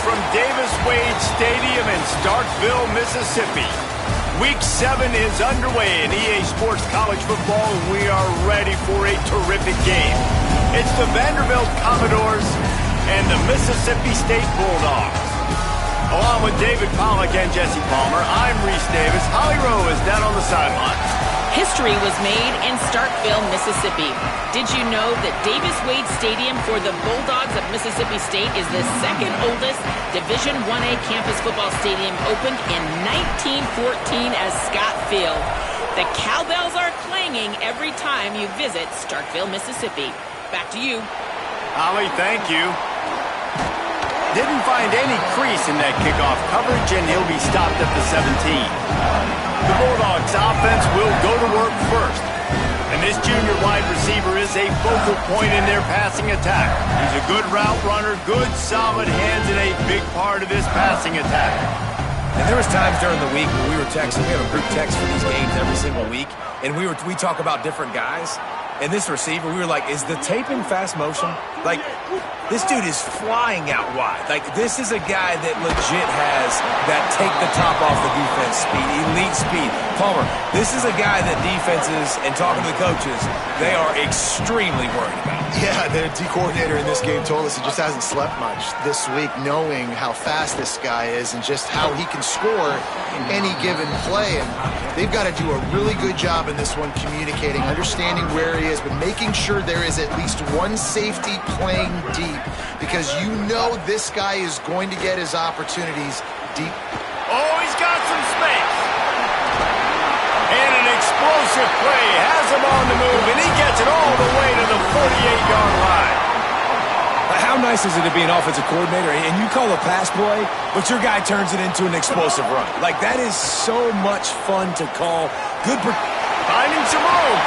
from Davis-Wade Stadium in Starkville, Mississippi. Week 7 is underway in EA Sports College Football, and we are ready for a terrific game. It's the Vanderbilt Commodores and the Mississippi State Bulldogs. Along with David Pollack and Jesse Palmer, I'm Reese Davis. Holly Rowe is down on the sidelines. History was made in Starkville, Mississippi. Did you know that Davis-Wade Stadium for the Bulldogs of Mississippi State is the second oldest Division I-A campus football stadium, opened in 1914 as Scott Field? The cowbells are clanging every time you visit Starkville, Mississippi. Back to you. Holly, thank you. Didn't find any crease in that kickoff coverage, and he'll be stopped at the 17. The Bulldogs offense will go to work first. And this junior wide receiver is a focal point in their passing attack. He's a good route runner, good solid hands, and a big part of this passing attack. And there was times during the week when we were texting. We have a group text for these games every single week. And we talk about different guys. And this receiver, we were like, is the tape in fast motion? Like, this dude is flying out wide. Like, this is a guy that legit has that take the top off the defense speed, elite speed. Palmer, this is a guy that defenses, and talking to the coaches, they are extremely worried about. Yeah, the D coordinator in this game told us he just hasn't slept much this week, knowing how fast this guy is and just how he can score any given play. And they've got to do a really good job in this one communicating, understanding where he is, but making sure there is at least one safety playing deep, because you know this guy is going to get his opportunities deep. Oh, he's got some space. And an explosive play has him on the move, and he gets it all the way to the 48-yard line. How nice is it to be an offensive coordinator and you call a pass play, but your guy turns it into an explosive run? Like, that is so much fun to call. Good. Finding some room.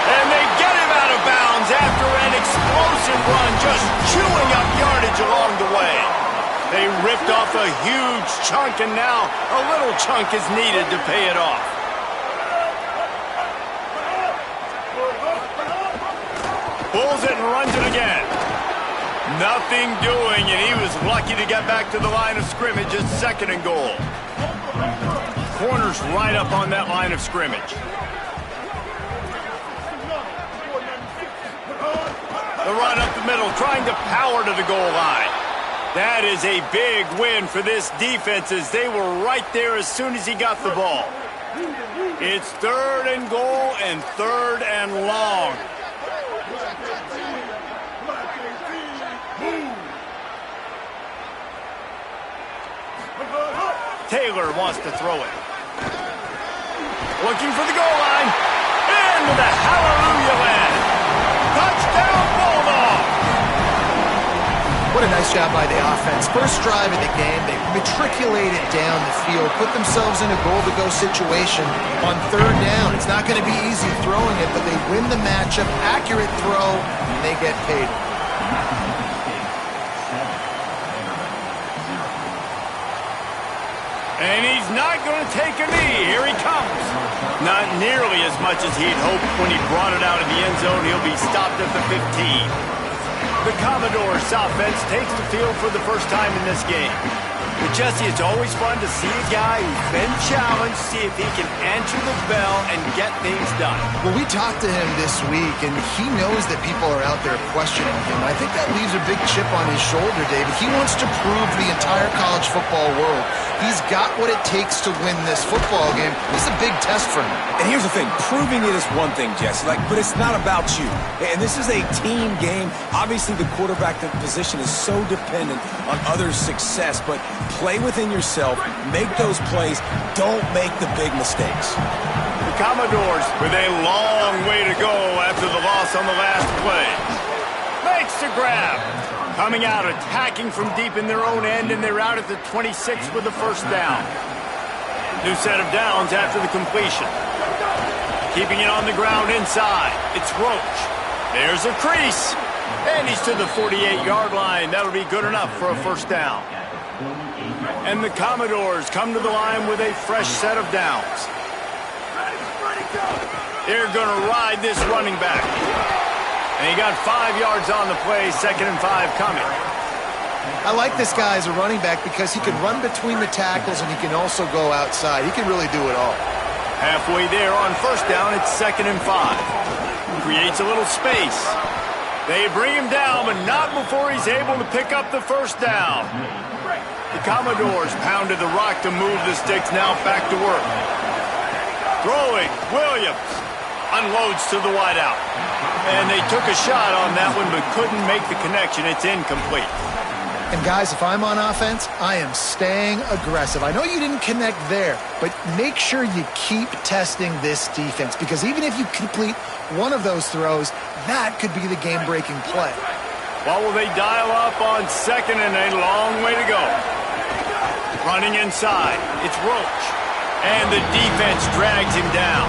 And they get him out of bounds after an explosive run, just chewing up yardage along the way. They ripped off a huge chunk, and now a little chunk is needed to pay it off. Pulls it and runs it again. Nothing doing, and he was lucky to get back to the line of scrimmage at 2nd and goal. Corner's right up on that line of scrimmage. The run up the middle, trying to power to the goal line. That is a big win for this defense, as they were right there as soon as he got the ball. It's 3rd and goal and 3rd and long. Taylor wants to throw it. Looking for the goal line. Into the hallelujah land. Touchdown, Bulldogs! What a nice job by the offense. First drive of the game, they matriculated down the field, put themselves in a goal-to-go situation on 3rd down. It's not going to be easy throwing it, but they win the matchup. Accurate throw, and they get paid. And he's not going to take a knee. Here he comes. Not nearly as much as he'd hoped when he brought it out of the end zone. He'll be stopped at the 15. The Commodores offense takes the field for the first time in this game. But Jesse, it's always fun to see a guy who's been challenged, see if he can answer the bell and get things done. Well, we talked to him this week, and he knows that people are out there questioning him. I think that leaves a big chip on his shoulder, David. He wants to prove to the entire college football world he's got what it takes to win this football game. This is a big test for him. And here's the thing. Proving it is one thing, Jesse. But it's not about you. And this is a team game. Obviously, the quarterback position is so dependent on others' success, but play within yourself, make those plays, don't make the big mistakes. The Commodores with a long way to go after the loss on the last play. Makes the grab. Coming out, attacking from deep in their own end, and they're out at the 26 with the first down. New set of downs after the completion. Keeping it on the ground inside. It's Roach. There's a crease. And he's to the 48-yard line. That'll be good enough for a first down. And the Commodores come to the line with a fresh set of downs. They're going to ride this running back. And he got 5 yards on the play, 2nd and 5 coming. I like this guy as a running back because he can run between the tackles and he can also go outside. He can really do it all. Halfway there on first down, it's 2nd and 5. Creates a little space. They bring him down, but not before he's able to pick up the first down. The Commodores pounded the rock to move the sticks, now back to work. Throwing, Williams unloads to the wideout. And they took a shot on that one, but couldn't make the connection. It's incomplete. And guys, if I'm on offense, I am staying aggressive. I know you didn't connect there, but make sure you keep testing this defense, because even if you complete one of those throws, that could be the game-breaking play. What will they dial up on 2nd and a long way to go? Running inside, it's Roach. And the defense drags him down.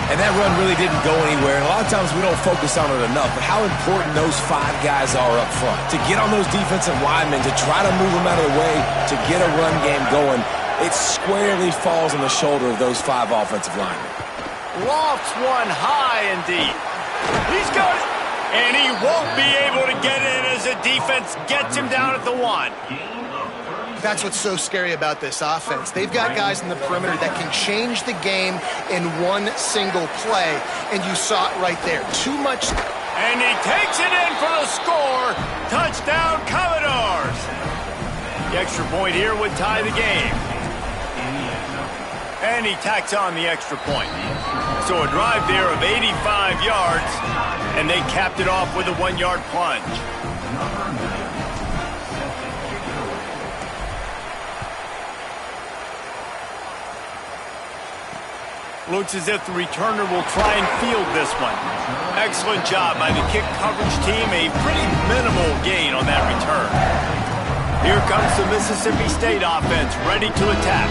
And that run really didn't go anywhere. And a lot of times we don't focus on it enough, but how important those 5 guys are up front. To get on those defensive linemen, to try to move them out of the way, to get a run game going, it squarely falls on the shoulder of those 5 offensive linemen. Lofts one high and deep. He's got it. And he won't be able to get in as the defense gets him down at the 1. That's what's so scary about this offense. They've got guys in the perimeter that can change the game in one single play, and you saw it right there. Too much. And he takes it in for the score. Touchdown, Commodores. The extra point here would tie the game. And he tacks on the extra point. So a drive there of 85 yards, and they capped it off with a 1-yard plunge. Looks as if the returner will try and field this one. Excellent job by the kick coverage team. A pretty minimal gain on that return. Here comes the Mississippi State offense, ready to attack.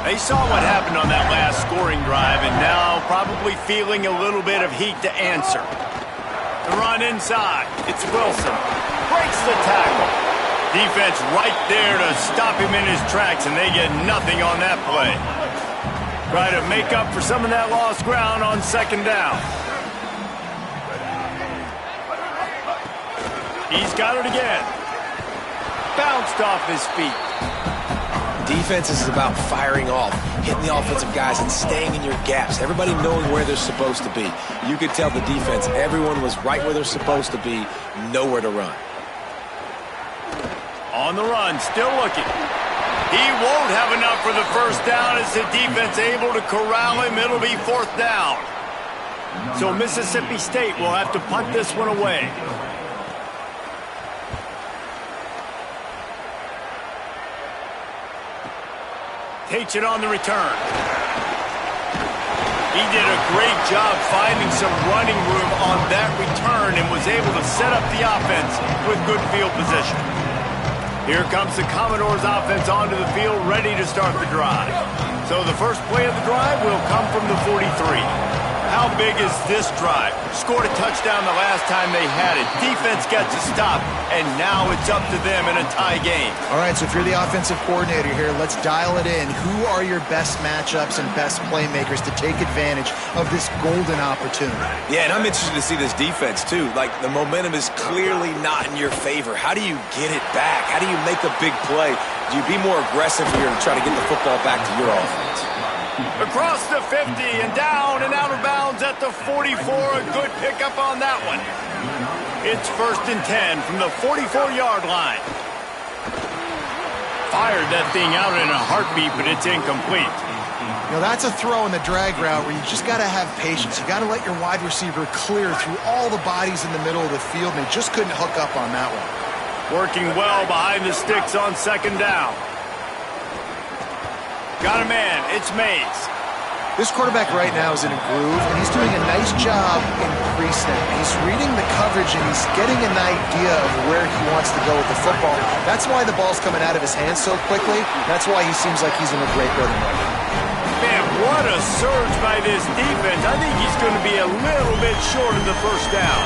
They saw what happened on that last scoring drive, and now probably feeling a little bit of heat to answer. The run inside. It's Wilson. Breaks the tackle. Defense right there to stop him in his tracks, and they get nothing on that play. Try to make up for some of that lost ground on 2nd down. He's got it again. Bounced off his feet. Defense is about firing off, hitting the offensive guys and staying in your gaps. Everybody knowing where they're supposed to be. You could tell the defense, everyone was right where they're supposed to be, nowhere to run. On the run, still looking. He won't have enough for the first down as the defense able to corral him. It'll be 4th down. So Mississippi State will have to punt this one away. Takes it on the return. He did a great job finding some running room on that return and was able to set up the offense with good field position. Here comes the Commodores offense onto the field, ready to start the drive. So the first play of the drive will come from the 43. How big is this drive? Scored a touchdown the last time they had it. Defense gets a stop, and now it's up to them in a tie game. All right, so if you're the offensive coordinator here, let's dial it in. Who are your best matchups and best playmakers to take advantage of this golden opportunity? Yeah, and I'm interested to see this defense, too. Like, the momentum is clearly not in your favor. How do you get it back? How do you make a big play? Do you be more aggressive here to try to get the football back to your offense? Across the 50 and down and out of bounds at the 44. A good pickup on that one. It's 1st and 10 from the 44-yard line. Fired that thing out in a heartbeat, but it's incomplete. You know, that's a throw in the drag route where you just got to have patience. You got to let your wide receiver clear through all the bodies in the middle of the field, and they just couldn't hook up on that one. Working well behind the sticks on 2nd down. Got a man. It's Mays. This quarterback right now is in a groove, and he's doing a nice job in pre-snap. He's reading the coverage, and he's getting an idea of where he wants to go with the football. That's why the ball's coming out of his hands so quickly. That's why he seems like he's in a great rhythm right now. Man, what a surge by this defense. I think he's going to be a little bit short of the first down.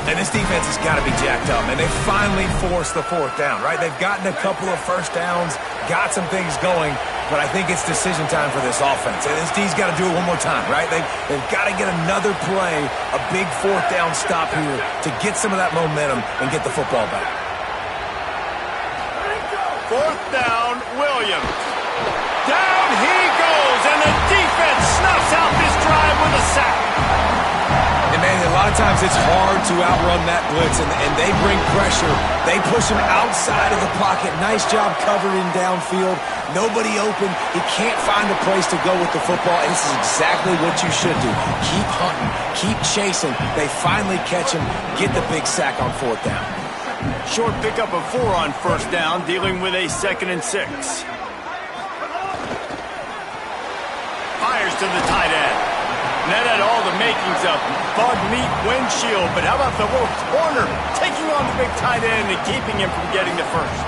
And this defense has got to be jacked up, and they finally forced the 4th down, right? They've gotten a couple of first downs, got some things going, but I think it's decision time for this offense. And this D's got to do it one more time, right? They've got to get another play, a big 4th down stop here to get some of that momentum and get the football back. Williams. Down he goes, and the defense snuffs out this drive with a sack. And, man, a lot of times it's hard to outrun that blitz, and they bring pressure. They push him outside of the pocket. Nice job covering downfield. Nobody open. He can't find a place to go with the football, and this is exactly what you should do. Keep hunting. Keep chasing. They finally catch him. Get the big sack on 4th down. Short pickup of 4 on 1st down, dealing with a 2nd and 6. Fires to the tight end. That had all the makings of bug meat windshield, but how about the little corner taking on the big tight end and keeping him from getting the first?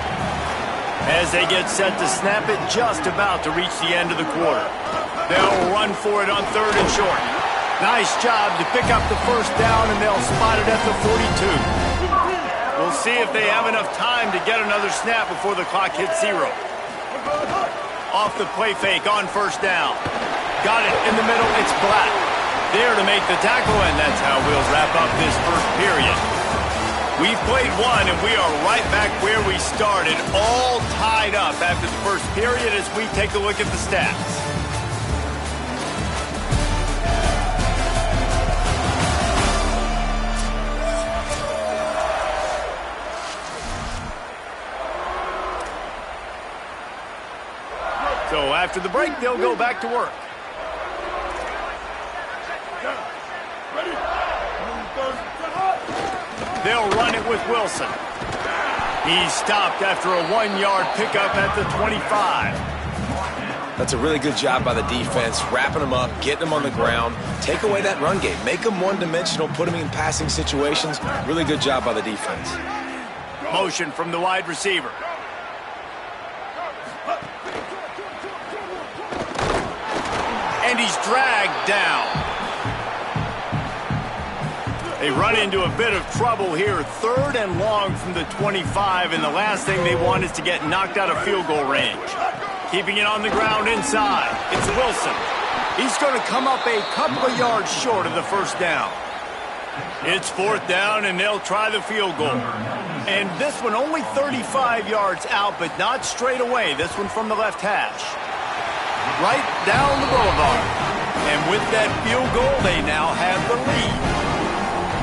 As they get set to snap it, just about to reach the end of the quarter. They'll run for it on 3rd and short. Nice job to pick up the 1st down, and they'll spot it at the 42. We'll see if they have enough time to get another snap before the clock hits 0. Off the play fake on 1st down. Got it in the middle, it's Black. There to make the tackle, and that's how we'll wrap up this 1st period. We've played 1, and we are right back where we started, all tied up after the 1st period as we take a look at the stats. So after the break, they'll go back to work. They'll run it with Wilson. He's stopped after a 1-yard pickup at the 25. That's a really good job by the defense, wrapping them up, getting them on the ground, take away that run game, make them one-dimensional, put them in passing situations. Really good job by the defense. Motion from the wide receiver. And he's dragged down. They run into a bit of trouble here. 3rd and long from the 25, and the last thing they want is to get knocked out of field goal range. Keeping it on the ground inside. It's Wilson. He's going to come up a couple of yards short of the 1st down. It's 4th down, and they'll try the field goal. And this one only 35 yards out, but not straight away. This one from the left hash. Right down the boulevard. And with that field goal, they now have the lead.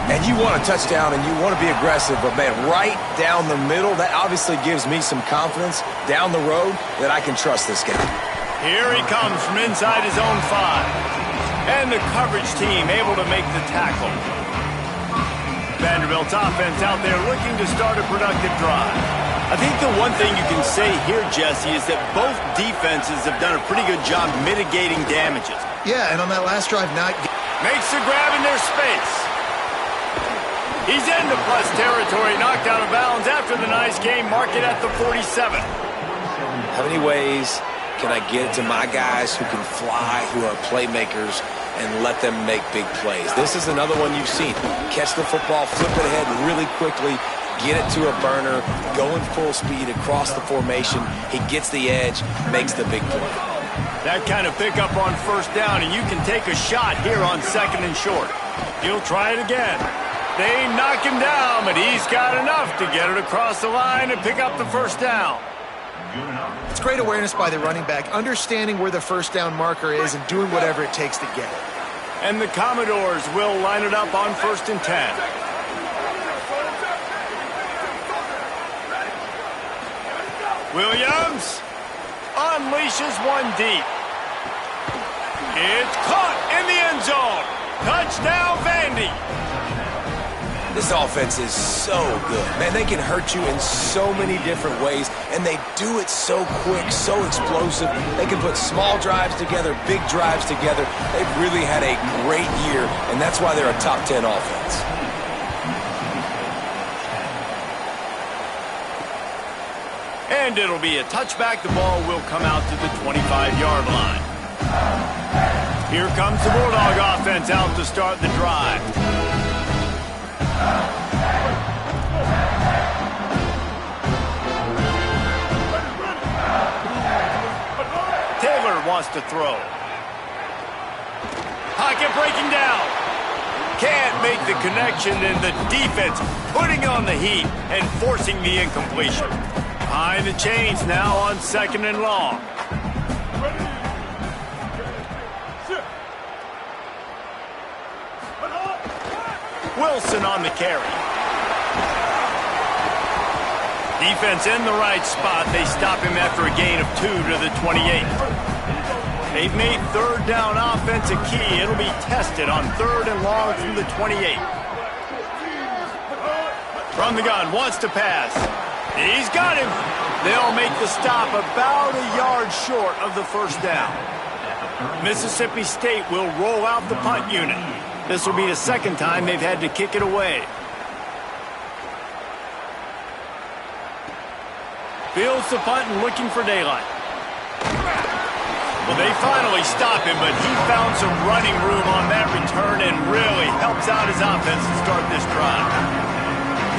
And you want a touchdown and you want to be aggressive, but, man, right down the middle, that obviously gives me some confidence down the road that I can trust this guy. Here he comes from inside his own 5. And the coverage team able to make the tackle. Vanderbilt's offense out there looking to start a productive drive. I think the one thing you can say here, Jesse, is that both defenses have done a pretty good job mitigating damages. Yeah, and on that last drive, makes the grab in their space. He's into plus territory, knocked out of bounds after the nice game. Mark it at the 47. How many ways can I get it to my guys who can fly, who are playmakers, and let them make big plays? This is another one you've seen. Catch the football, flip it ahead really quickly, get it to a burner, going full speed across the formation. He gets the edge, makes the big play. That kind of pickup on 1st down, and you can take a shot here on 2nd and short. He'll try it again. They knock him down, but he's got enough to get it across the line and pick up the 1st down. It's great awareness by the running back, understanding where the 1st down marker is and doing whatever it takes to get it. And the Commodores will line it up on 1st and 10. Williams unleashes one deep. It's caught in the end zone. Touchdown, Vandy. This offense is so good. Man, they can hurt you in so many different ways, and they do it so quick, so explosive. They can put small drives together, big drives together. They've really had a great year, and that's why they're a top 10 offense. And it'll be a touchback. The ball will come out to the 25-yard line. Here comes the Bulldog offense out to start the drive. Taylor wants to throw. Pocket breaking down. Can't make the connection, and the defense putting on the heat and forcing the incompletion. Behind the chains now on 2nd and long. Wilson on the carry. Defense in the right spot. They stop him after a gain of 2 to the 28. They've made 3rd down offense a key. It'll be tested on 3rd and long from the 28. From the gun, wants to pass. He's got him. They'll make the stop about a yard short of the 1st down. Mississippi State will roll out the punt unit. This will be the 2nd time they've had to kick it away. Fields the punt and looking for daylight. Well, they finally stop him, but he found some running room on that return and really helps out his offense to start this drive.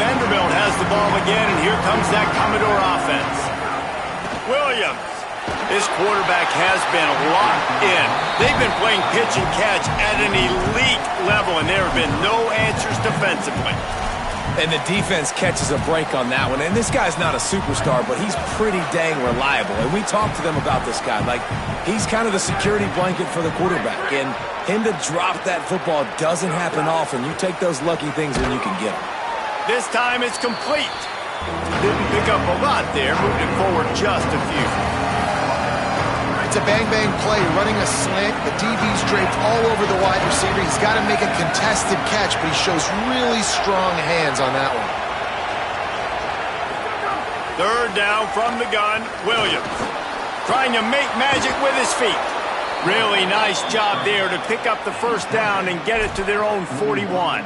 Vanderbilt has the ball again, and here comes that Commodore offense. Williams. This quarterback has been locked in. They've been playing pitch and catch at an elite level, and there have been no answers defensively. And the defense catches a break on that one. And this guy's not a superstar, but he's pretty dang reliable. And we talked to them about this guy. Like, he's kind of the security blanket for the quarterback. And him to drop that football doesn't happen often. You take those lucky things when you can get them. This time it's complete. Didn't pick up a lot there, moved it forward just a few. It's a bang-bang play, running a slant. The DB's draped all over the wide receiver. He's got to make a contested catch, but he shows really strong hands on that one. 3rd down from the gun, Williams. Trying to make magic with his feet. Really nice job there to pick up the 1st down and get it to their own 41.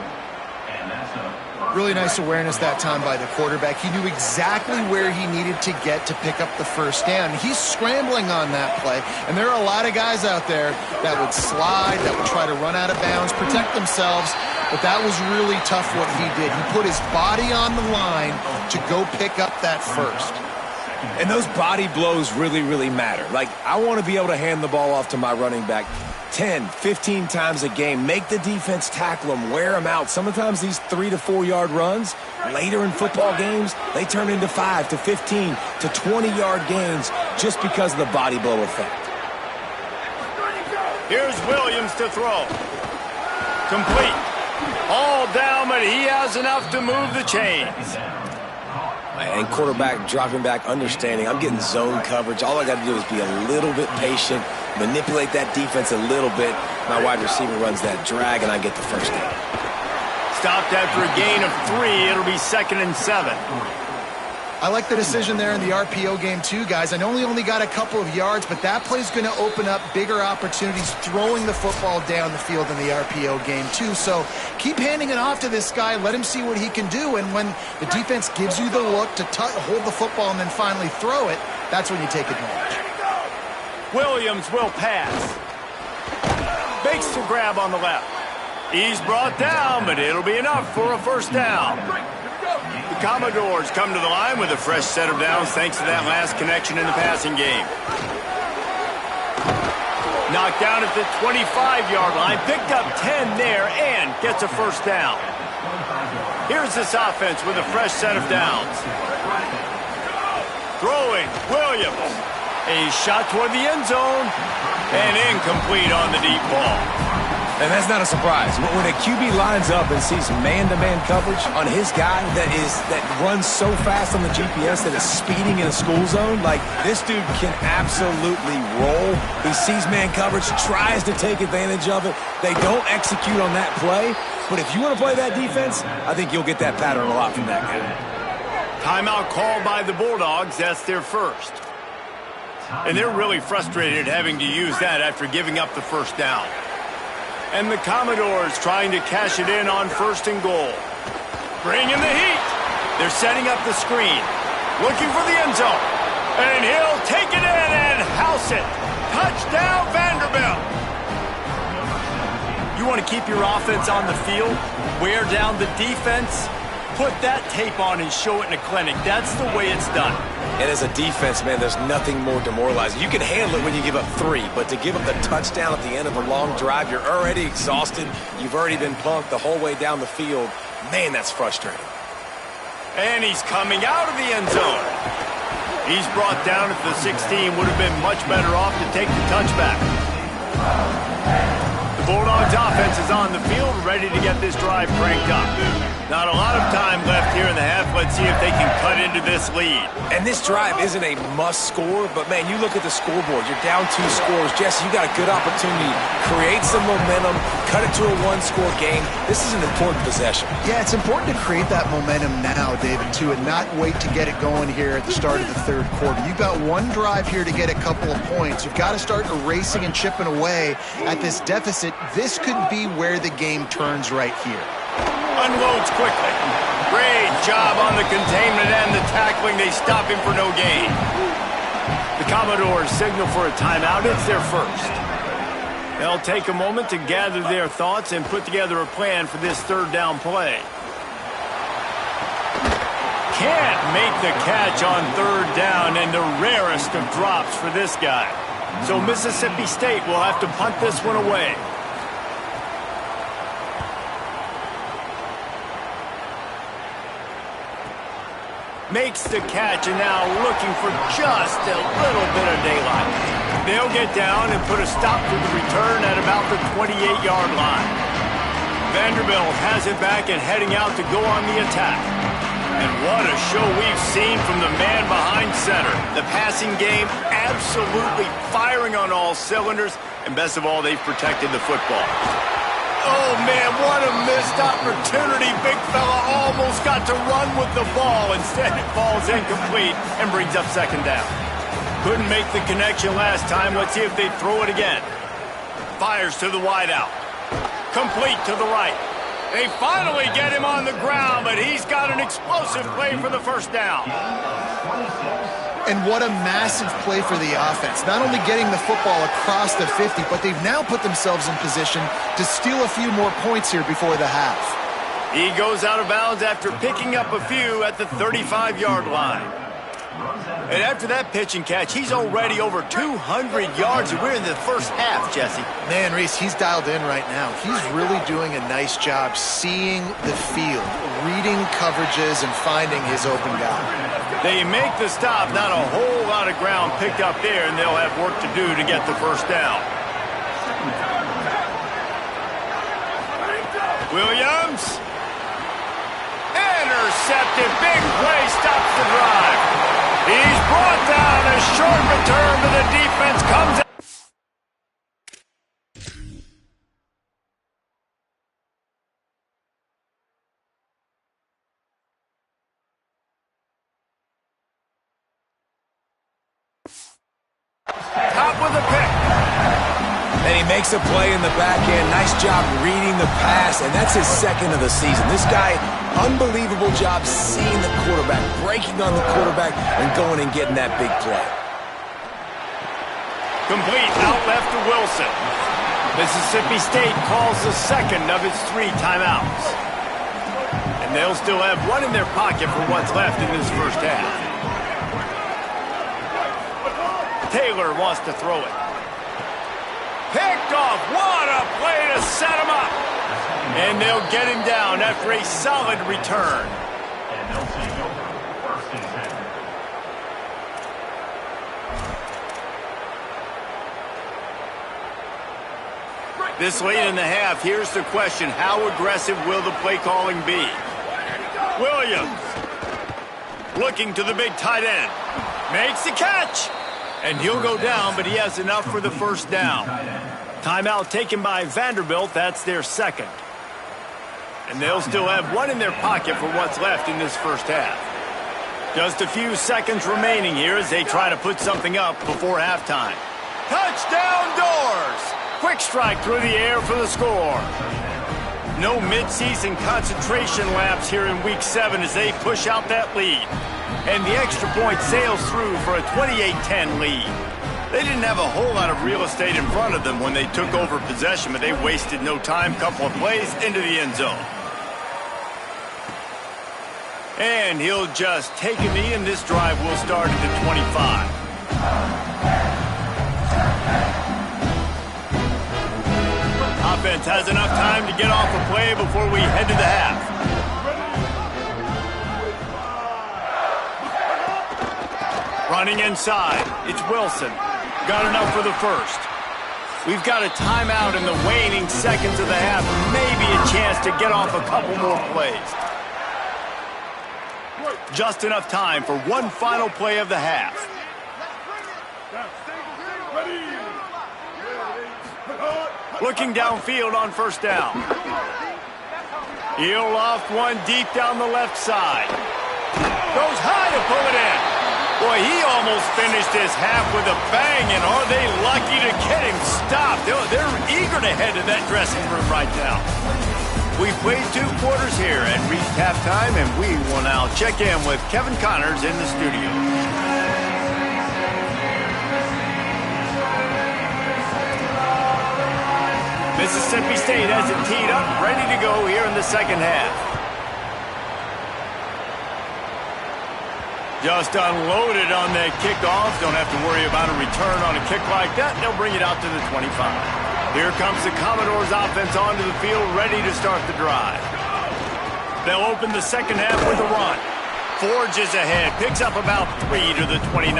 Really nice awareness that time by the quarterback. He knew exactly where he needed to get to pick up the 1st down. He's scrambling on that play, and there are a lot of guys out there that would slide, that would try to run out of bounds, protect themselves, but that was really tough what he did. He put his body on the line to go pick up that 1st. And those body blows really, really matter. Like, I want to be able to hand the ball off to my running back 10, 15 times a game. Make the defense tackle them, wear them out. Sometimes these 3 to 4 yard runs, later in football games, they turn into 5 to 15 to 20 yard gains just because of the body blow effect. Here's Williams to throw. Complete. All down, but he has enough to move the chains. And quarterback dropping back, understanding I'm getting zone coverage. All I got to do is be a little bit patient, manipulate that defense a little bit. My wide receiver runs that drag, and I get the 1st down. Stopped after a gain of 3. It'll be 2nd and 7. I like the decision there in the RPO game too, guys. I know he only got a couple of yards, but that play's going to open up bigger opportunities throwing the football down the field in the RPO game too. So keep handing it off to this guy. Let him see what he can do. And when the defense gives you the look to hold the football and then finally throw it, that's when you take advantage. Williams will pass. Bakes to grab on the left. He's brought down, but it'll be enough for a 1st down. The Commodores come to the line with a fresh set of downs thanks to that last connection in the passing game. Knocked down at the 25-yard line, picked up 10 there, and gets a 1st down. Here's this offense with a fresh set of downs. Throwing, Williams. A shot toward the end zone, and incomplete on the deep ball. And that's not a surprise. When a QB lines up and sees man-to-man coverage on his guy that runs so fast on the GPS that is speeding in a school zone, like, this dude can absolutely roll. He sees man coverage, tries to take advantage of it. They don't execute on that play. But if you want to play that defense, I think you'll get that pattern a lot from that guy. Timeout called by the Bulldogs. That's their 1st. And they're really frustrated having to use that after giving up the 1st down. And the Commodores trying to cash it in on 1st and goal. Bring in the heat. They're setting up the screen. Looking for the end zone. And he'll take it in and house it. Touchdown, Vanderbilt. You want to keep your offense on the field? Wear down the defense? Put that tape on and show it in a clinic. That's the way it's done. And as a defense, man, there's nothing more demoralizing. You can handle it when you give up 3, but to give up the touchdown at the end of a long drive, you're already exhausted. You've already been punked the whole way down the field. Man, that's frustrating. And he's coming out of the end zone. He's brought down at the 16. Would have been much better off to take the touchback. The Bulldogs offense is on the field, ready to get this drive cranked up. Not a lot of time left here in the half. Let's see if they can cut into this lead. And this drive isn't a must score, but man, you look at the scoreboard. You're down 2 scores. Jesse, you got a good opportunity to create some momentum, cut it to a 1-score game. This is an important possession. Yeah, it's important to create that momentum now, David, too, and not wait to get it going here at the start of the third quarter. You've got one drive here to get a couple of points. You've got to start erasing and chipping away at this deficit. This could be where the game turns right here. Unloads quickly. Great job on the containment and the tackling. They stop him for no gain. The Commodores signal for a timeout. It's their first. They'll take a moment to gather their thoughts and put together a plan for this third down play. Can't make the catch on third down, and the rarest of drops for this guy. So Mississippi State will have to punt this one away. Makes the catch, and now looking for just a little bit of daylight. They'll get down and put a stop to the return at about the 28-yard line. Vanderbilt has it back and heading out to go on the attack. And what a show we've seen from the man behind center. The passing game absolutely firing on all cylinders, and best of all, they've protected the football. Oh, man, what a missed opportunity. Big fella almost got to run with the ball. Instead, it falls incomplete and brings up second down. Couldn't make the connection last time. Let's see if they throw it again. Fires to the wideout. Complete to the right. They finally get him on the ground, but he's got an explosive play for the first down. And what a massive play for the offense. Not only getting the football across the 50, but they've now put themselves in position to steal a few more points here before the half. He goes out of bounds after picking up a few at the 35-yard line. And after that pitch and catch, he's already over 200 yards, and we're in the first half, Jesse. Man, Reese, he's dialed in right now. He's really doing a nice job seeing the field, reading coverages, and finding his open guy. They make the stop. Not a whole lot of ground picked up there, and they'll have work to do to get the first down. Williams. Intercepted. Big play stops the drive. He's brought down. A short return, but the defense comes out. Top with a pick. And he makes a play in the back end. Nice job reading the pass, and that's his second of the season. This guy, unbelievable job seeing the quarterback, breaking on the quarterback, and going and getting that big play. Complete out left to Wilson. Mississippi State calls the second of its 3 timeouts. And they'll still have one in their pocket for what's left in this first half. Taylor wants to throw it. Picked off. What a play to set him up. And they'll get him down after a solid return. This late in the half, here's the question. How aggressive will the play calling be? Williams. Looking to the big tight end. Makes the catch. And he'll go down, but he has enough for the first down. Timeout taken by Vanderbilt. That's their second. And they'll still have one in their pocket for what's left in this first half. Just a few seconds remaining here as they try to put something up before halftime. Touchdown Doors! Quick strike through the air for the score. No midseason concentration laps here in Week 7 as they push out that lead. And the extra point sails through for a 28-10 lead. They didn't have a whole lot of real estate in front of them when they took over possession, but they wasted no time. Couple of plays into the end zone. And he'll just take a knee, and this drive will start at the 25. Offense has enough time to get off a play before we head to the half. Running inside. It's Wilson. Got enough for the first. We've got a timeout in the waning seconds of the half. Maybe a chance to get off a couple more plays. Just enough time for one final play of the half. Looking downfield on first down. He'll loft one deep down the left side. Goes high to pull it in. Boy, he almost finished his half with a bang, and are they lucky to get him stopped. They're eager to head to that dressing room right now. We've played 2 quarters here and reached halftime, and we will now check in with Kevin Connors in the studio. Mississippi State has it teed up, ready to go here in the second half. Just unloaded on that kickoff. Don't have to worry about a return on a kick like that. They'll bring it out to the 25. Here comes the Commodores offense onto the field, ready to start the drive. They'll open the second half with a run. Forges ahead, picks up about 3 to the 29.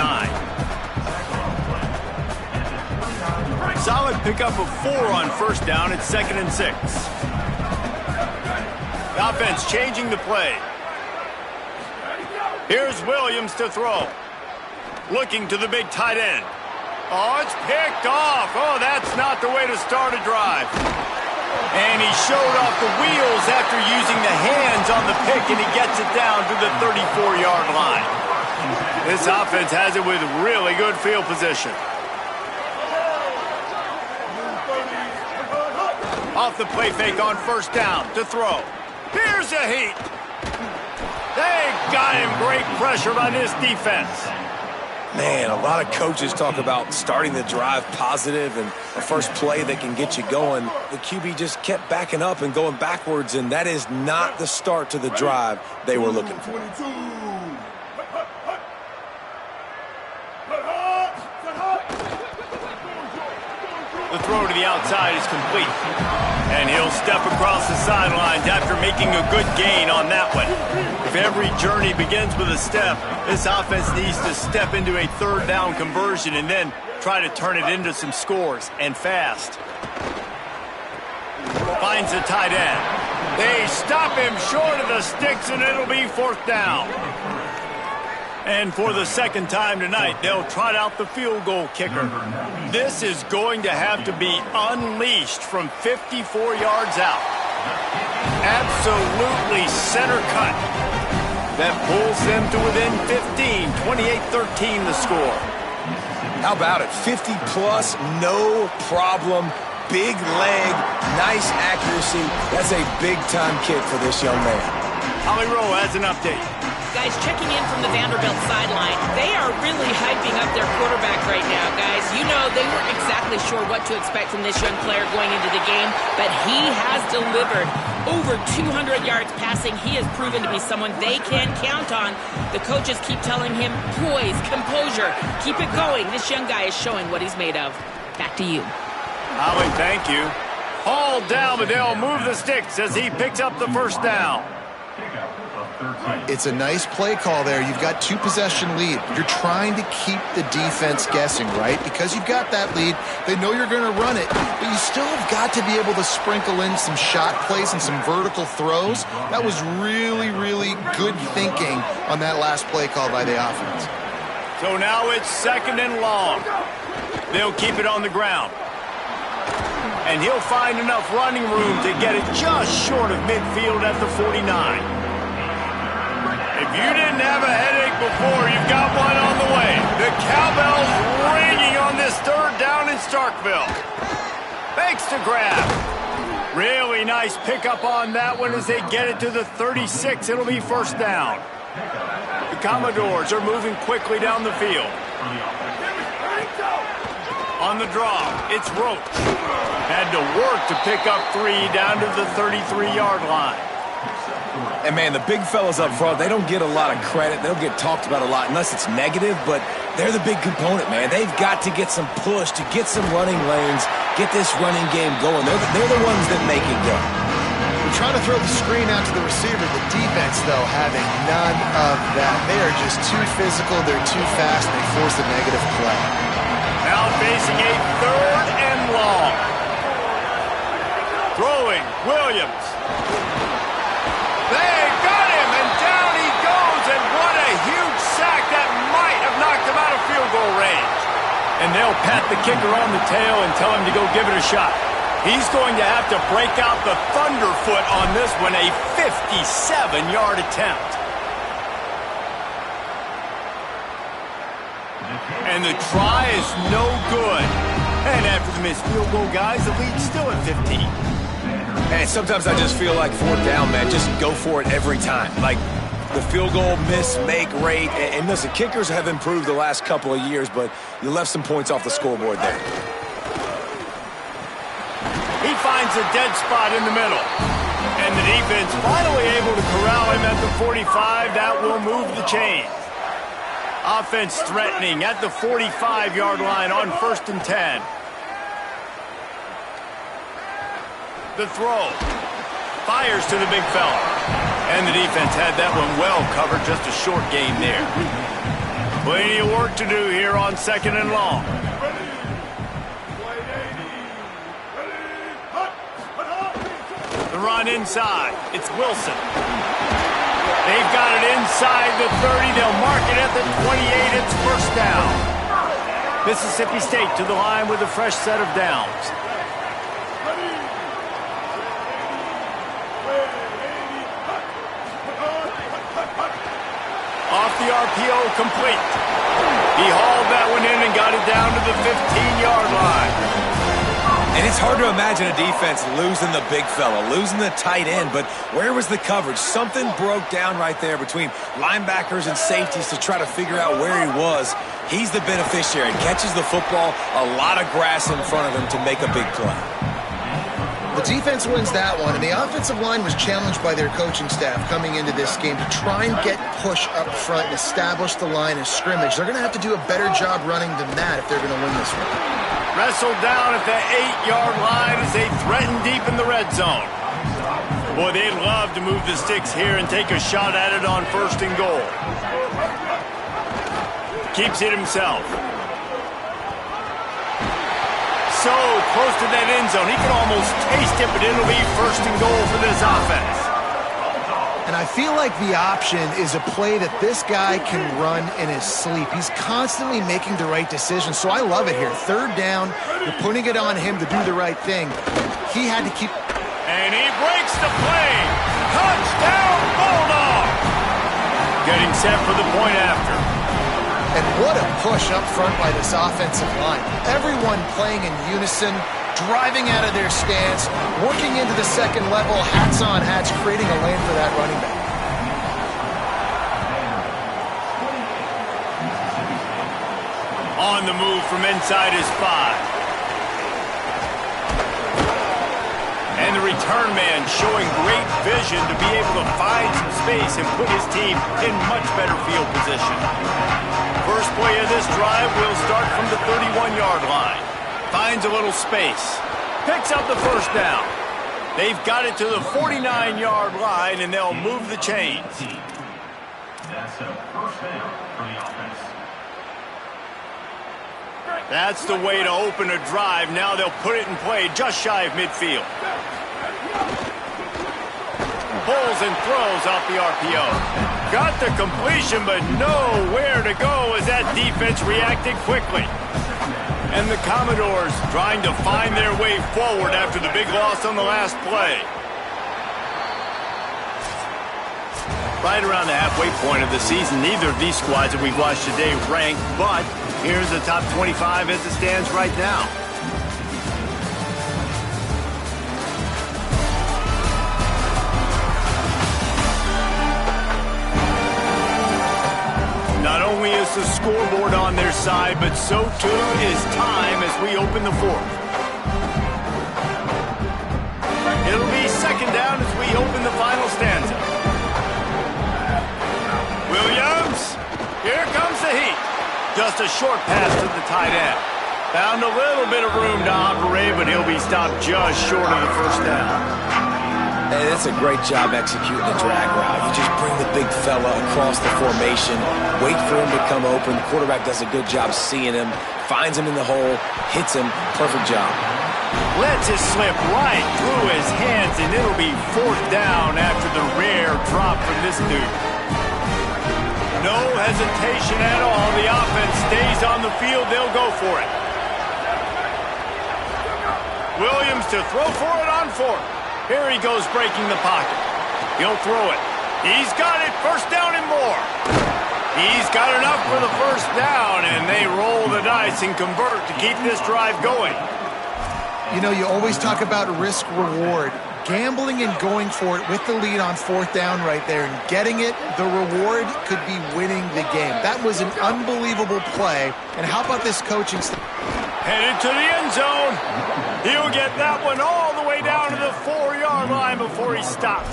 Solid pickup of 4 on first down at 2nd and 6. The offense changing the play. Here's Williams to throw. Looking to the big tight end. Oh, it's picked off. Oh, that's not the way to start a drive. And he showed off the wheels after using the hands on the pick, and he gets it down to the 34-yard line. This offense has it with really good field position. Off the play fake on first down to throw. Here's a heat. They got him. Great pressure on his defense. Man, a lot of coaches talk about starting the drive positive and a first play that can get you going. The QB just kept backing up and going backwards, and that is not the start to the drive they were looking for. The throw to the outside is complete. And he'll step across the sidelines after making a good gain on that one. If every journey begins with a step, this offense needs to step into a third down conversion and then try to turn it into some scores, and fast. Finds the tight end. They stop him short of the sticks, and it'll be 4th down. And for the second time tonight, they'll trot out the field goal kicker. This is going to have to be unleashed from 54 yards out. Absolutely center cut. That pulls them to within 15, 28-13 the score. How about it? 50-plus, no problem. Big leg, nice accuracy. That's a big-time kick for this young man. Holly Rowe has an update. Guys, checking in from the Vanderbilt sideline, they are really hyping up their quarterback right now, guys. You know, they weren't exactly sure what to expect from this young player going into the game, but he has delivered over 200 yards passing. He has proven to be someone they can count on. The coaches keep telling him, poise, composure, keep it going. This young guy is showing what he's made of. Back to you. Holly, thank you. Hauled down, but they'll move the sticks as he picks up the first down. It's a nice play call there. You've got 2-possession lead. You're trying to keep the defense guessing, right? Because you've got that lead. They know you're going to run it, but you still have got to be able to sprinkle in some shot plays and some vertical throws. That was really, really good thinking on that last play call by the offense. So now it's 2nd and long. They'll keep it on the ground. And he'll find enough running room to get it just short of midfield at the 49. If you didn't have a headache before, you've got one on the way. The cowbell's ringing on this 3rd down in Starkville. Fakes to grab. Really nice pickup on that one as they get it to the 36. It'll be 1st down. The Commodores are moving quickly down the field. On the draw, it's Roach. Had to work to pick up 3 down to the 33-yard line. And, man, the big fellas up front, they don't get a lot of credit. They don't get talked about a lot unless it's negative, but they're the big component, man. They've got to get some push, to get some running lanes, get this running game going. They're the ones that make it go. They're trying to throw the screen out to the receiver. The defense, though, having none of that. They are just too physical. They're too fast. And they force a negative play. Now facing a 3rd and long. Throwing, Williams. They got him, and down he goes, and what a huge sack that might have knocked him out of field goal range. And they'll pat the kicker on the tail and tell him to go give it a shot. He's going to have to break out the thunderfoot on this one, a 57-yard attempt. And the try is no good. And after the missed field goal, guys, the lead's still at 15. And sometimes I just feel like 4th down, man, just go for it every time. Like the field goal miss-make rate. And listen, kickers have improved the last couple of years, but you left some points off the scoreboard there. He finds a dead spot in the middle. And the defense finally able to corral him at the 45. That will move the chains. Offense threatening at the 45-yard line on 1st and 10. The throw. Fires to the big fella. And the defense had that one well covered. Just a short gain there. Plenty of work to do here on 2nd and long. The run inside. It's Wilson. They've got it inside the 30. They'll mark it at the 28. It's 1st down. Mississippi State to the line with a fresh set of downs. Off the RPO, complete. He hauled that one in and got it down to the 15-yard line. And it's hard to imagine a defense losing the big fella, losing the tight end, but where was the coverage? Something broke down right there between linebackers and safeties to try to figure out where he was. He's the beneficiary. Catches the football, a lot of grass in front of him to make a big play. The defense wins that one, and the offensive line was challenged by their coaching staff coming into this game to try and get push up front and establish the line of scrimmage. They're going to have to do a better job running than that if they're going to win this one. Wrestled down at the 8-yard line as they threaten deep in the red zone. Boy, they'd love to move the sticks here and take a shot at it on 1st and goal. Keeps it himself. So close to that end zone. He can almost taste it, but it'll be 1st and goal for this offense. And I feel like the option is a play that this guy can run in his sleep. He's constantly making the right decision, so I love it here. 3rd down, you're putting it on him to do the right thing. He had to keep... And he breaks the play. Touchdown, Bulldog! Getting set for the point after. And what a push up front by this offensive line. Everyone playing in unison, driving out of their stance, working into the 2nd level, hats on hats, creating a lane for that running back. On the move from inside his 5. And the return man showing great vision to be able to find some space and put his team in much better field position. First play of this drive will start from the 31-yard line. Finds a little space. Picks up the 1st down. They've got it to the 49-yard line, and they'll move the chains. That's a 1st down for the offense. That's the way to open a drive. Now they'll put it in play just shy of midfield. Pulls and throws off the RPO. Got the completion, but nowhere to go as that defense reacted quickly. And the Commodores trying to find their way forward after the big loss on the last play. Right around the halfway point of the season, neither of these squads that we've watched today ranked, but here's the top 25 as it stands right now. Not only is the scoreboard on their side, but so too is time as we open the 4th. It'll be 2nd down as we open the final stanza. Williams, here comes the heat. Just a short pass to the tight end. Found a little bit of room to operate, but he'll be stopped just short of the 1st down. And it's a great job executing the drag route. You just bring the big fella across the formation, wait for him to come open. The quarterback does a good job seeing him, finds him in the hole, hits him. Perfect job. Lets it slip right through his hands, and it'll be 4th down after the rare drop from this dude. No hesitation at all. The offense stays on the field. They'll go for it. Williams to throw for it on 4th. Here he goes breaking the pocket. He'll throw it. He's got it. 1st down and more. He's got enough for the 1st down, and they roll the dice and convert to keep this drive going. You know, you always talk about risk-reward. Gambling and going for it with the lead on 4th down right there and getting it, the reward could be winning the game. That was an unbelievable play. And how about this coaching staff? Headed to the end zone. He'll get that one all the way down to the 4-yard line before he stopped.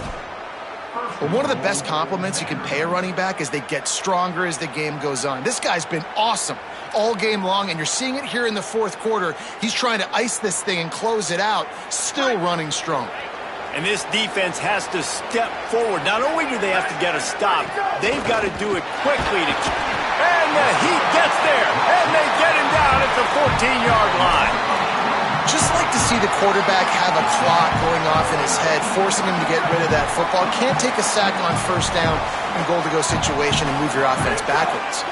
Well, one of the best compliments you can pay a running back is they get stronger as the game goes on. This guy's been awesome all game long, and you're seeing it here in the 4th quarter. He's trying to ice this thing and close it out, still running strong. And this defense has to step forward. Not only do they have to get a stop, they've got to do it quickly. And the heat gets there, and they get him down at the 14-yard line. Just like to see the quarterback have a clock going off in his head, forcing him to get rid of that football. Can't take a sack on 1st down in goal-to-go situation and move your offense backwards.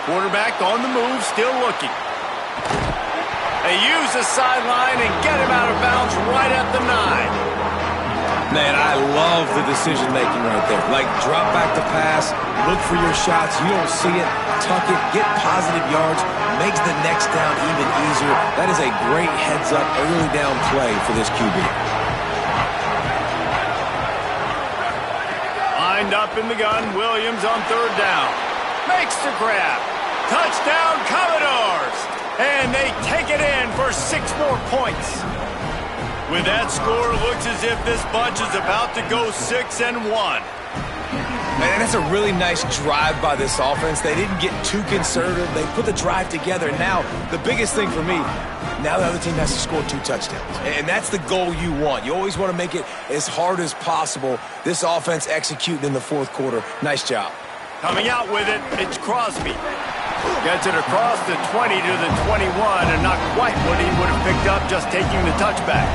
Quarterback on the move, still looking. They use the sideline and get him out of bounds right at the 9. Man, I love the decision-making right there. Like, drop back to pass, look for your shots. You don't see it, tuck it, get positive yards, makes the next down even easier. That is a great heads-up, early down play for this QB. Lined up in the gun, Williams on 3rd down. Makes the grab. Touchdown, Commodores! And they take it in for 6 more points. With that score, it looks as if this bunch is about to go 6-1. And that's a really nice drive by this offense. They didn't get too conservative. They put the drive together. And now, the biggest thing for me, now the other team has to score 2 touchdowns. And that's the goal you want. You always want to make it as hard as possible. This offense executing in the 4th quarter. Nice job. Coming out with it, it's Crosby. Gets it across the 20 to the 21, and not quite what he would have picked up just taking the touchback.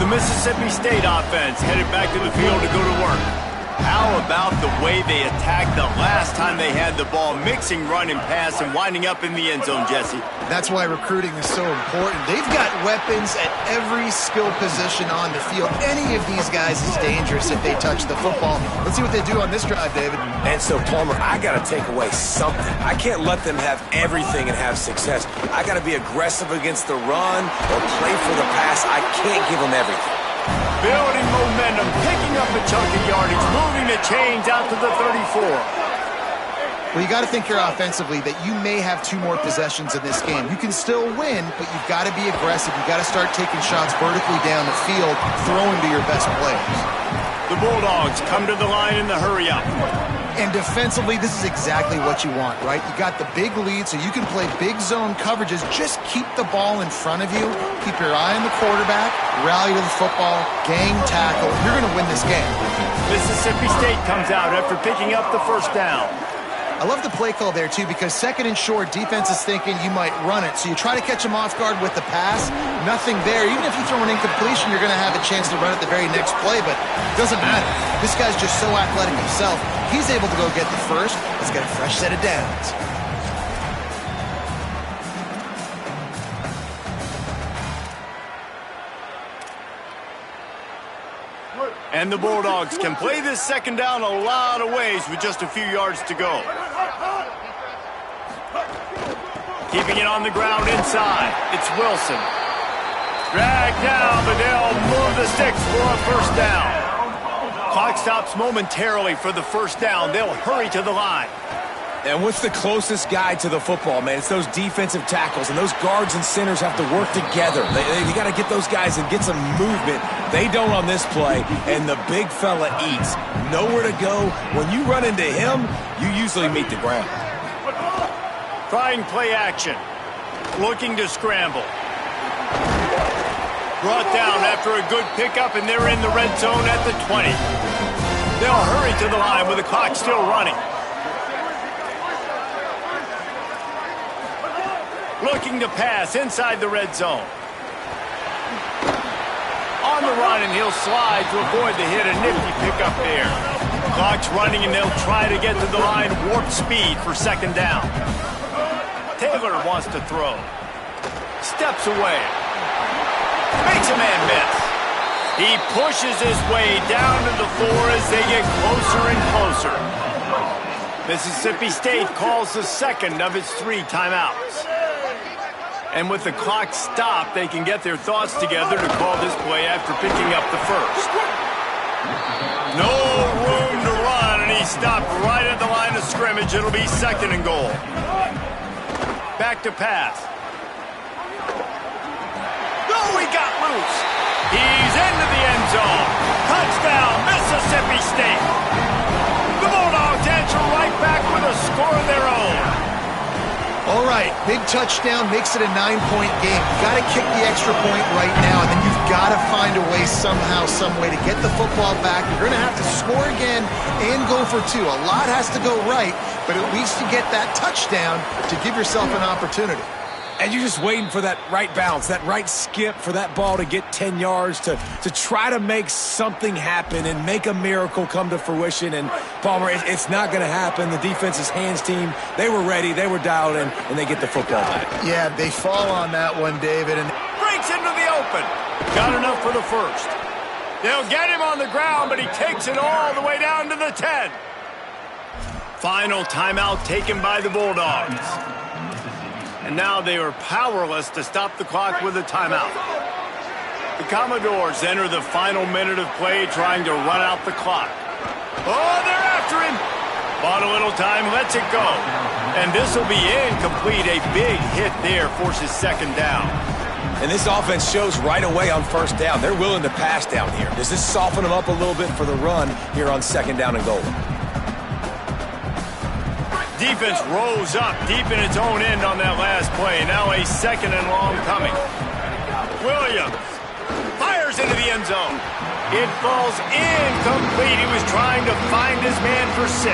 The Mississippi State offense headed back to the field to go to work. How about the way they attacked the last time they had the ball, mixing run and pass and winding up in the end zone, Jesse? That's why recruiting is so important. They've got weapons at every skill position on the field. Any of these guys is dangerous if they touch the football. Let's see what they do on this drive, David. And so, Palmer, I got to take away something. I can't let them have everything and have success. I got to be aggressive against the run or play for the pass. I can't give them everything. Building momentum, picking up a chunk of yardage, moving the chains out to the 34. Well, you got to think here offensively that you may have 2 more possessions in this game. You can still win, but you've got to be aggressive. You've got to start taking shots vertically down the field, throwing to your best players. The Bulldogs come to the line in the hurry-up. And defensively, this is exactly what you want, right? You got the big lead, so you can play big zone coverages. Just keep the ball in front of you. Keep your eye on the quarterback. Rally to the football. Gang tackle. You're going to win this game. Mississippi State comes out after picking up the 1st down. I love the play call there, too, because 2nd and short, defense is thinking you might run it. So you try to catch them off guard with the pass. Nothing there. Even if you throw an incompletion, you're going to have a chance to run it the very next play, but it doesn't matter. This guy's just so athletic himself. He's able to go get the first. Let's get a fresh set of downs. And the Bulldogs can play this 2nd down a lot of ways with just a few yards to go. Keeping it on the ground inside. It's Wilson. Dragged down, but they'll move the sticks for a 1st down. Clock stops momentarily for the 1st down. They'll hurry to the line. And what's the closest guy to the football, man? It's those defensive tackles, and those guards and centers have to work together. They got to get those guys and get some movement. They don't on this play, and the big fella eats. Nowhere to go. When you run into him, you usually meet the ground. Trying play action. Looking to scramble. Brought down after a good pickup, and they're in the red zone at the 20. They'll hurry to the line with the clock still running. Looking to pass inside the red zone. On the run, and he'll slide to avoid the hit. A nifty pickup there. Clock's running, and they'll try to get to the line warp speed for second down. Taylor wants to throw. Steps away. Makes a man miss. He pushes his way down to the floor as they get closer and closer. Mississippi State calls the second of its 3 timeouts. And with the clock stopped, they can get their thoughts together to call this play after picking up the first. No room to run, and he stopped right at the line of scrimmage. It'll be second and goal. Back to pass. Oh, he got loose. He's into the end zone. Touchdown, Mississippi State. The Bulldogs answer right back with a score of their own. All right, big touchdown makes it a 9-point game. You got to kick the extra point right now, and then you've got to find a way somehow, some way to get the football back. You're going to have to score again and go for 2. A lot has to go right, but at least you get that touchdown to give yourself an opportunity. And you're just waiting for that right bounce, that right skip for that ball to get 10 yards to try to make something happen and make a miracle come to fruition. And, Palmer, it's not going to happen. The defense's hands team, they were ready, they were dialed in, and they get the football back. Yeah, they fall on that one, David. And breaks into the open. Got enough for the first. They'll get him on the ground, but he takes it all the way down to the 10. Final timeout taken by the Bulldogs. And now they are powerless to stop the clock with a timeout. The Commodores enter the final minute of play trying to run out the clock. Oh, they're after him. Bought a little time, lets it go. And this will be incomplete. A big hit there forces second down. And this offense shows right away on first down. They're willing to pass down here. Does this soften them up a little bit for the run here on second down and goal? Defense rose up deep in its own end on that last play. Now a second and long coming. Williams fires into the end zone. It falls incomplete. He was trying to find his man for 6.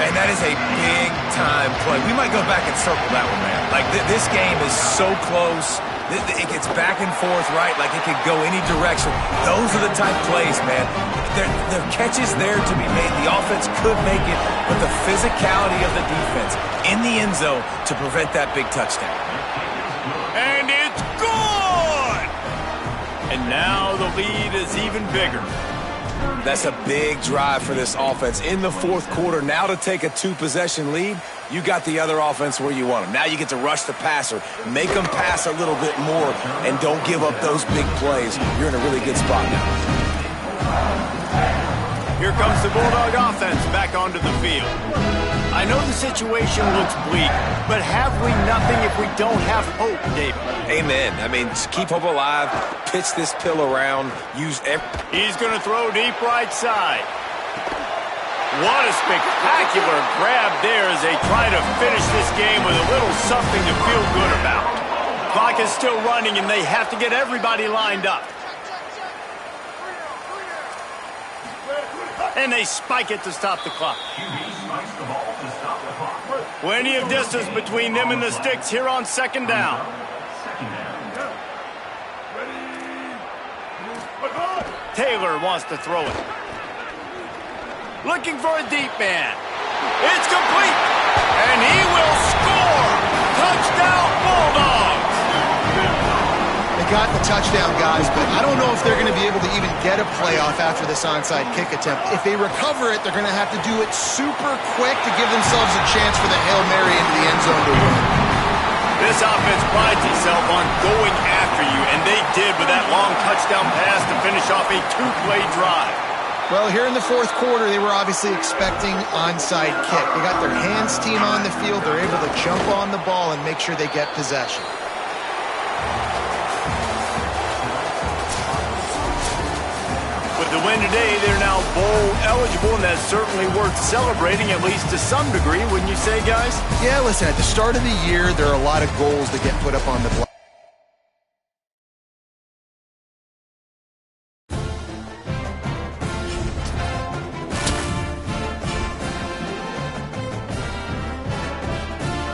And that is a big-time play. We might go back and circle that one, man. Like, this game is so close. It gets back and forth, right? Like, it could go any direction. Those are the type plays, man. There are catches there to be made. The offense could make it, but the physicality of the defense in the end zone to prevent that big touchdown. And it's good! And now the lead is even bigger. That's a big drive for this offense in the fourth quarter. Now to take a 2-possession lead, you got the other offense where you want them. Now you get to rush the passer, make them pass a little bit more, and don't give up those big plays. You're in a really good spot now. Here comes the Bulldog offense back onto the field. I know the situation looks bleak, but have we nothing if we don't have hope, David? Amen. I mean, just keep hope alive, pitch this pill around, use every... He's going to throw deep right side. What a spectacular grab there as they try to finish this game with a little something to feel good about. Clock is still running, and they have to get everybody lined up. And they spike it to stop the clock. Plenty of distance between them and the sticks here on second down. Taylor wants to throw it. Looking for a deep man. It's complete. And he will score. Touchdown Bulldogs. they got the touchdown, guys, but I don't know if they're going to be able to even get a playoff after this onside kick attempt. If they recover it, they're going to have to do it super quick to give themselves a chance for the Hail Mary into the end zone to win. This offense prides itself on going after you, and they did with that long touchdown pass to finish off a two-play drive. Well, here in the fourth quarter, they were obviously expecting onside kick. They got their hands team on the field. They're able to jump on the ball and make sure they get possession. With the win today, they're now bowl eligible, and that's certainly worth celebrating, at least to some degree, wouldn't you say, guys? Yeah, listen, at the start of the year, there are a lot of goals that get put up on the block.